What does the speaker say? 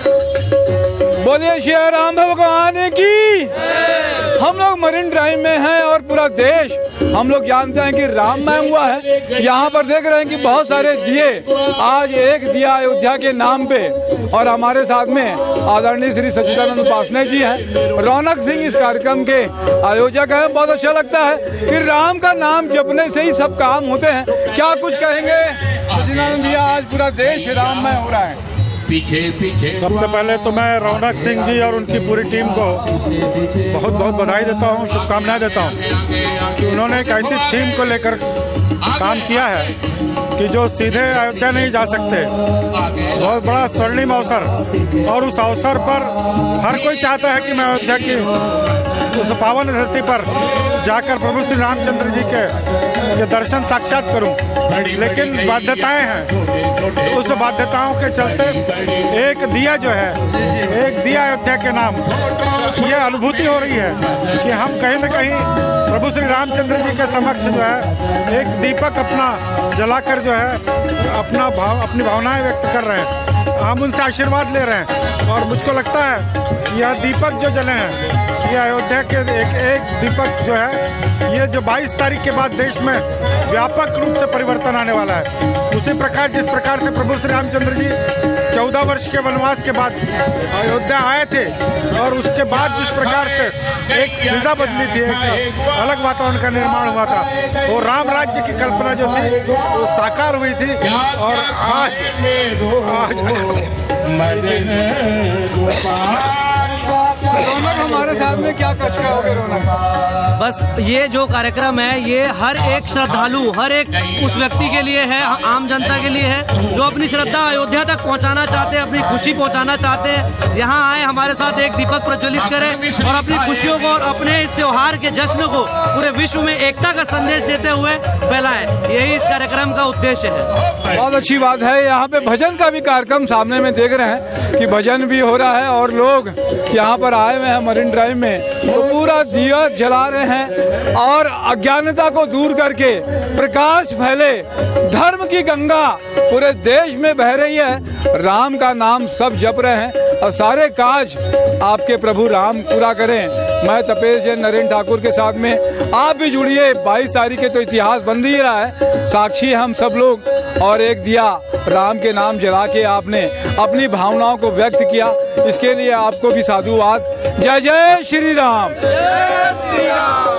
बोलिए श्री राम भगवान की। हम लोग मरीन ड्राइव में हैं और पूरा देश हम लोग जानते हैं कि राममय हुआ है। यहाँ पर देख रहे हैं कि बहुत सारे दिए, आज एक दिया अयोध्या के नाम पे। और हमारे साथ में आदरणीय श्री सच्चिदानंद उपासने जी हैं। रौनक सिंह इस कार्यक्रम के आयोजक हैं। बहुत अच्छा लगता है कि राम का नाम जपने से ही सब काम होते हैं। क्या कुछ कहेंगे सच्चिदानंद जी, आज पूरा देश राममय हो रहा है। सबसे पहले तो मैं रौनक सिंह जी और उनकी पूरी टीम को बहुत बहुत बधाई देता हूँ, शुभकामनाएं देता हूँ कि उन्होंने एक ऐसी थीम को लेकर काम किया है कि जो सीधे अयोध्या नहीं जा सकते। बहुत बड़ा स्वर्णिम अवसर, और उस अवसर पर हर कोई चाहता है कि मैं अयोध्या की उस पावन धरती पर जाकर प्रभु श्री रामचंद्र जी के दर्शन साक्षात करूं, लेकिन बाध्यताएं हैं। उस बाध्यताओं के चलते एक दिया जो है, एक दिया अयोध्या के नाम, ये अनुभूति हो रही है कि हम कहीं न कहीं प्रभु श्री रामचंद्र जी के समक्ष जो है एक दीपक अपना जलाकर जो है अपनी भावनाएं व्यक्त कर रहे हैं। हम उनसे आशीर्वाद ले रहे हैं और मुझको लगता है यह दीपक जो जले हैं, ये अयोध्या के एक दीपक जो है, ये जो 22 तारीख के बाद देश में व्यापक रूप से परिवर्तन आने वाला है। उसी प्रकार जिस प्रकार से प्रभु श्री रामचंद्र जी 14 वर्ष के वनवास के बाद अयोध्या आए थे और उसके बाद जिस प्रकार से एक फिजा बदली थी, एक अलग वातावरण का निर्माण हुआ था, वो राम राज्य की कल्पना जो थी वो साकार हुई थी। और आज रौनक हमारे साथ में क्या कच कहोगे रौनक? बस ये जो कार्यक्रम है ये हर एक श्रद्धालु, हर एक उस व्यक्ति के लिए है, आम जनता के लिए है जो अपनी श्रद्धा अयोध्या तक पहुंचाना चाहते हैं, अपनी खुशी पहुंचाना चाहते हैं। यहाँ आए, हमारे साथ एक दीपक प्रज्वलित करें और अपनी खुशियों को और अपने इस त्योहार के जश्न को पूरे विश्व में एकता का संदेश देते हुए फैलाएं। यही इस कार्यक्रम का उद्देश्य है। बहुत अच्छी बात है। यहाँ पे भजन का भी कार्यक्रम सामने में देख रहे हैं कि भजन भी हो रहा है और लोग यहाँ पर आए हुए हैं मरीन ड्राइव में, तो पूरा दिया जला रहे हैं और अज्ञानता को दूर करके प्रकाश फैले, धर्म की गंगा पूरे देश में बह रही है। राम का नाम सब जप रहे हैं और सारे काज आपके प्रभु राम पूरा करें। मैं तपेश जैन नरेंद्र ठाकुर के साथ में आप भी जुड़िए। 22 तारीख के तो इतिहास बन ही रहा है, साक्षी हम सब लोग। और एक दिया राम के नाम जला के आपने अपनी भावनाओं को व्यक्त किया, इसके लिए आपको भी साधुवाद। जय जय श्री राम। जय श्री राम।